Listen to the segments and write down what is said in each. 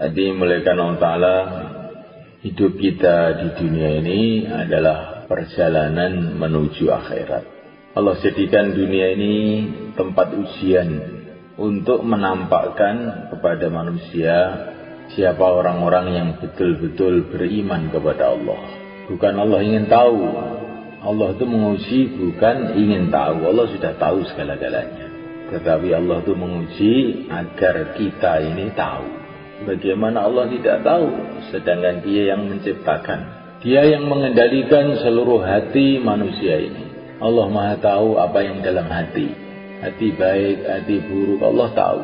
Tadi muliakan Allah Ta'ala, hidup kita di dunia ini adalah perjalanan menuju akhirat. Allah jadikan dunia ini tempat ujian untuk menampakkan kepada manusia siapa orang-orang yang betul-betul beriman kepada Allah. Bukan Allah ingin tahu, Allah itu menguji bukan ingin tahu. Allah sudah tahu segala-galanya, tetapi Allah itu menguji agar kita ini tahu. Bagaimana Allah tidak tahu, sedangkan Dia yang menciptakan, Dia yang mengendalikan seluruh hati manusia ini. Allah Maha tahu apa yang dalam hati, hati baik, hati buruk, Allah tahu.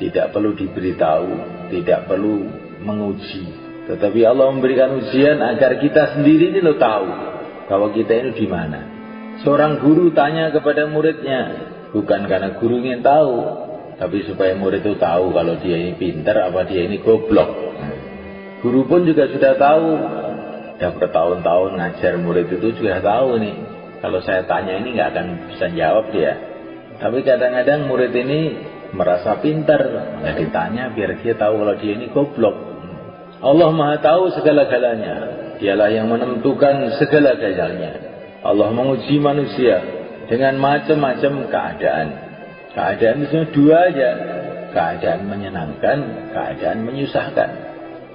Tidak perlu diberitahu, tidak perlu menguji, tetapi Allah memberikan ujian agar kita sendiri ini tahu bahwa kita ini di mana. Seorang guru tanya kepada muridnya, bukan karena guru ingin tahu, tapi supaya murid itu tahu kalau dia ini pintar apa dia ini goblok. Guru pun juga sudah tahu, sudah bertahun-tahun ngajar murid itu juga tahu nih, kalau saya tanya ini nggak akan bisa jawab dia. Tapi kadang-kadang murid ini merasa pintar, nggak ditanya biar dia tahu kalau dia ini goblok. Allah Maha tahu segala-galanya, Dialah yang menentukan segala-galanya. Allah menguji manusia dengan macam-macam keadaan. Keadaan itu dua aja, keadaan menyenangkan, keadaan menyusahkan.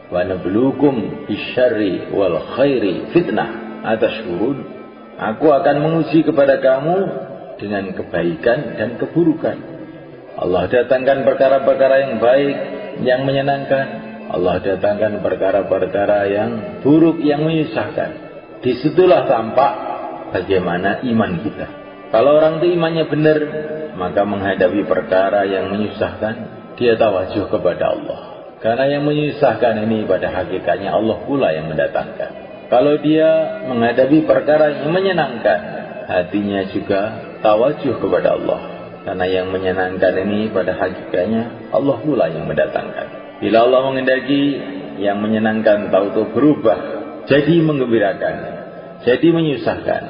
Wa nabluukum bisyarri wal khairi fitnah atashkurun. Aku akan menguji kepada kamu dengan kebaikan dan keburukan. Allah datangkan perkara-perkara yang baik, yang menyenangkan. Allah datangkan perkara-perkara yang buruk, yang menyusahkan. Disitulah tampak bagaimana iman kita. Kalau orang itu imannya benar, maka menghadapi perkara yang menyusahkan, dia tawajuh kepada Allah. Karena yang menyusahkan ini pada hakikatnya Allah pula yang mendatangkan. Kalau dia menghadapi perkara yang menyenangkan, hatinya juga tawajuh kepada Allah. Karena yang menyenangkan ini pada hakikatnya Allah pula yang mendatangkan. Bila Allah menghendaki yang menyenangkan tahu-tahu berubah jadi menggembirakan, jadi menyusahkan.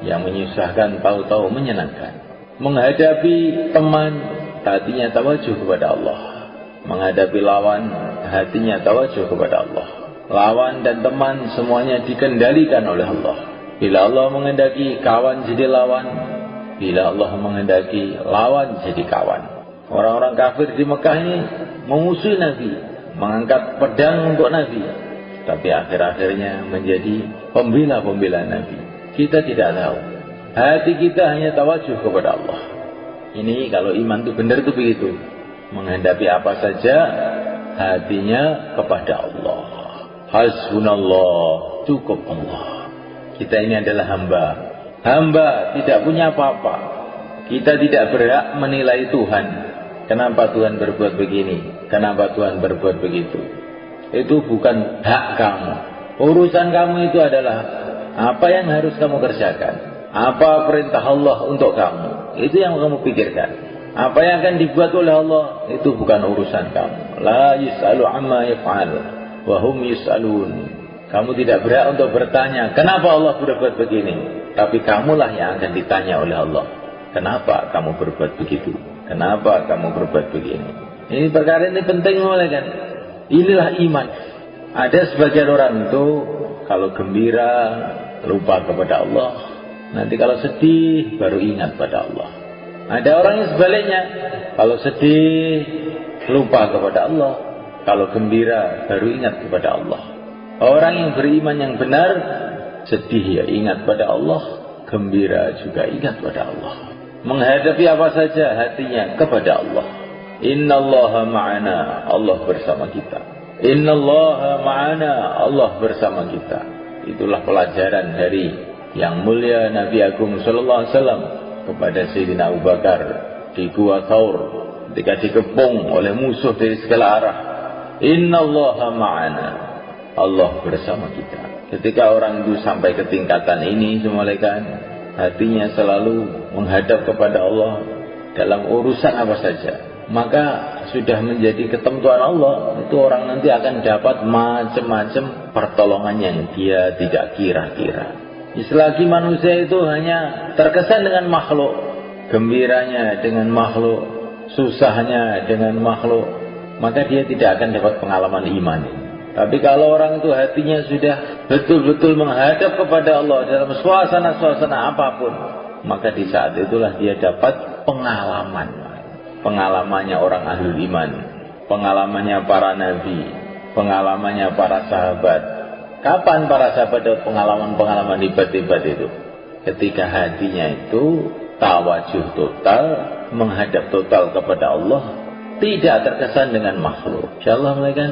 Yang menyusahkan tahu-tahu menyenangkan. Menghadapi teman, hatinya tawajuh kepada Allah. Menghadapi lawan, hatinya tawajuh kepada Allah. Lawan dan teman semuanya dikendalikan oleh Allah. Bila Allah menghendaki kawan jadi lawan, bila Allah menghendaki lawan jadi kawan. Orang-orang kafir di Mekah ini memusuhi Nabi, mengangkat pedang untuk Nabi, tapi akhir-akhirnya menjadi pembela-pembela Nabi. Kita tidak tahu. Hati kita hanya tawajuh kepada Allah. Ini kalau iman itu benar itu begitu. Menghadapi apa saja hatinya kepada Allah. Hasbunallah, cukup Allah. Kita ini adalah hamba. Hamba tidak punya apa-apa. Kita tidak berhak menilai Tuhan. Kenapa Tuhan berbuat begini? Kenapa Tuhan berbuat begitu? Itu bukan hak kamu. Urusan kamu itu adalah apa yang harus kamu kerjakan, apa perintah Allah untuk kamu, itu yang kamu pikirkan. Apa yang akan dibuat oleh Allah, itu bukan urusan kamu. La yus'alu amma yaf'al wa hum yus'alun. Kamu tidak berhak untuk bertanya kenapa Allah berbuat begini, tapi kamulah yang akan ditanya oleh Allah. Kenapa kamu berbuat begitu? Kenapa kamu berbuat begini? Ini perkara ini penting mulai kan. Inilah iman. Ada sebagian orang itu kalau gembira lupa kepada Allah, nanti kalau sedih baru ingat pada Allah. Ada orang yang sebaliknya, kalau sedih lupa kepada Allah, kalau gembira baru ingat kepada Allah. Orang yang beriman yang benar, sedih ya ingat pada Allah, gembira juga ingat pada Allah. Menghadapi apa saja hatinya kepada Allah. Innallaha ma'ana, Allah bersama kita. Innallaha ma'ana, Allah bersama kita. Itulah pelajaran dari yang mulia Nabi Agung Sallallahu Alaihi Wasallam kepada Sayyidina Abu Bakar di Gua Thaur ketika dikepung oleh musuh dari segala arah. Innallaha ma'ana, Allah bersama kita. Ketika orang itu sampai ke tingkatan ini, semalekan hatinya selalu menghadap kepada Allah dalam urusan apa saja, maka sudah menjadi ketentuan Allah. Itu orang nanti akan dapat macam-macam pertolongan yang dia tidak kira-kira. Selagi manusia itu hanya terkesan dengan makhluk, gembiranya dengan makhluk, susahnya dengan makhluk, maka dia tidak akan dapat pengalaman iman. Tapi kalau orang itu hatinya sudah betul-betul menghadap kepada Allah dalam suasana-suasana apapun, maka di saat itulah dia dapat pengalaman. Pengalamannya orang ahlul iman, pengalamannya para nabi, pengalamannya para sahabat. Kapan para sahabat dapat pengalaman-pengalaman hebat-hebat itu? Ketika hatinya itu tawajuh total, menghadap total kepada Allah, tidak terkesan dengan makhluk. Insyaallah mereka.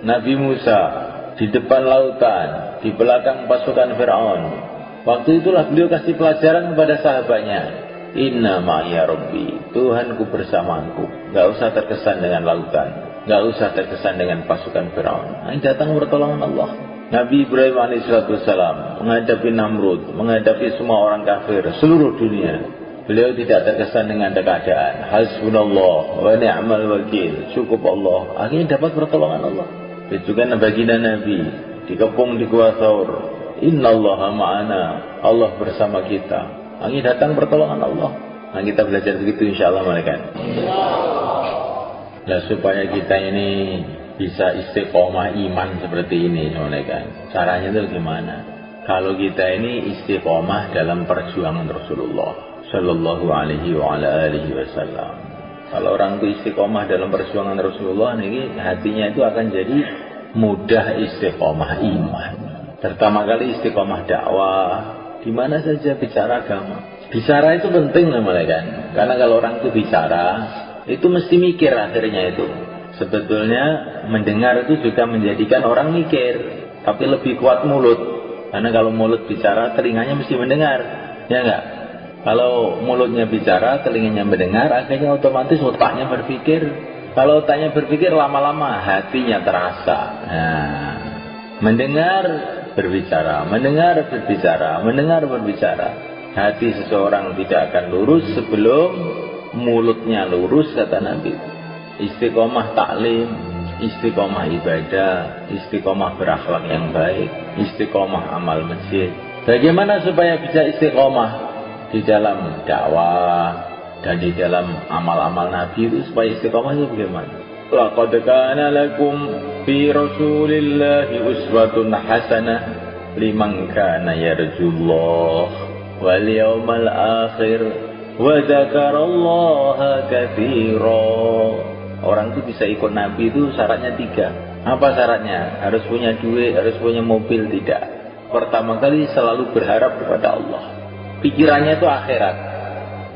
Nabi Musa di depan lautan, di belakang pasukan Fir'aun. Waktu itulah beliau kasih pelajaran kepada sahabatnya. Inna ma'iya Rabbi, Tuhanku bersamaku. Gak usah terkesan dengan lautan, gak usah terkesan dengan pasukan Fir'aun. Ini datang pertolongan Allah. Nabi Ibrahim alaihissalam menghadapi Namrud, menghadapi semua orang kafir seluruh dunia. Beliau tidak terkesan dengan keadaan. Hasbunallah wa ni'mal wakil, cukup Allah. Akhirnya dapat pertolongan Allah. Itu kan baginda Nabi dikepung di Gua Thaur. Innallaha ma'ana, Allah bersama kita. Akhirnya datang pertolongan Allah. Nah, kita belajar begitu insyaallah mereka. Nah, supaya kita ini bisa istiqomah iman seperti ini mereka. Caranya itu gimana? Kalau kita ini istiqomah dalam perjuangan Rasulullah sallallahu alaihi wa ala alihi wasallam. Kalau orang itu istiqomah dalam perjuangan Rasulullah ini, hatinya itu akan jadi mudah istiqomah iman. Pertama kali istiqomah dakwah, di mana saja bicara agama. Bicara itu penting namanya. Karena kalau orang itu bicara, itu mesti mikir akhirnya itu. Sebetulnya mendengar itu juga menjadikan orang mikir, tapi lebih kuat mulut. Karena kalau mulut bicara, telinganya mesti mendengar, ya enggak? Kalau mulutnya bicara, telinganya mendengar, akhirnya otomatis otaknya berpikir. Kalau otaknya berpikir, lama-lama hatinya terasa. Nah, mendengar, berbicara, mendengar, berbicara, mendengar, berbicara. Hati seseorang tidak akan lurus sebelum mulutnya lurus, kata Nabi. Istiqomah taklim, istiqomah ibadah, istiqomah berakhlak yang baik, istiqomah amal masjid. Bagaimana supaya bisa istiqomah di dalam dakwah dan di dalam amal-amal Nabi itu, supaya istiqomah itu bagaimana? Laqad kana lakum fi Rasulillahi uswatun hasanah liman kana yarjullah wal yawmal akhir wa dzakarallaha katsira. Orang itu bisa ikut Nabi itu syaratnya 3. Apa syaratnya? Harus punya duit, harus punya mobil? Tidak. Pertama kali selalu berharap kepada Allah. Pikirannya itu akhirat.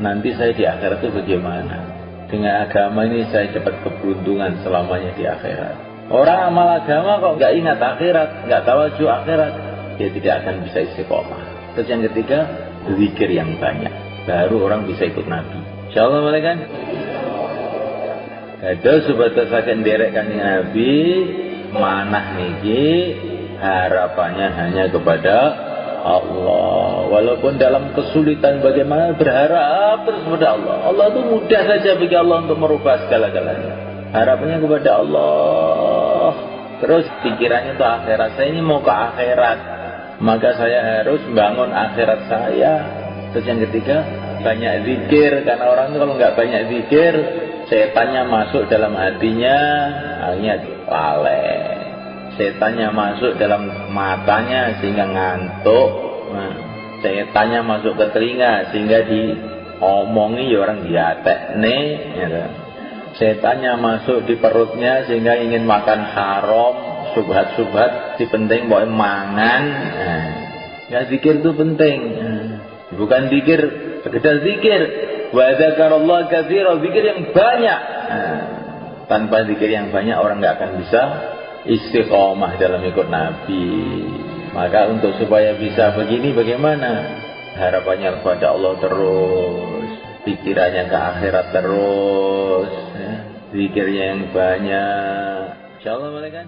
Nanti saya di akhirat itu bagaimana? Dengan agama ini saya dapat keberuntungan selamanya di akhirat. Orang amal agama kok nggak ingat akhirat, nggak tawajuh akhirat, dia tidak akan bisa istiqomah. Terus yang ketiga, zikir yang banyak. Baru orang bisa ikut Nabi. Insyaallah mereka. Ada sebatas akan derekkan Nabi, manah niki harapannya hanya kepada Allah. Walaupun dalam kesulitan bagaimana, berharap terus kepada Allah. Allah itu mudah saja bagi Allah untuk merubah segala-galanya. Harapannya kepada Allah. Terus pikirannya itu akhirat. Saya ini mau ke akhirat, maka saya harus bangun akhirat saya. Terus yang ketiga, banyak zikir. Karena orang itu kalau nggak banyak zikir, setannya masuk dalam hatinya, akhirnya lalai. Setannya masuk dalam matanya sehingga ngantuk. Nah, setannya masuk ke telinga sehingga diomongi ya orang diatekne, gitu. Setannya masuk di perutnya sehingga ingin makan haram, subhat-subhat, si penting boleh mangan. Nah, ya zikir itu penting. Bukan zikir sekedar zikir. Wa dzakarallaha katsira, zikir yang banyak. Nah, tanpa zikir yang banyak orang nggak akan bisa istiqomah dalam ikut Nabi. Maka untuk supaya bisa begini bagaimana? Harapannya kepada Allah terus, pikirannya ke akhirat terus, ya. Zikirnya yang banyak. Insyaallah mereka.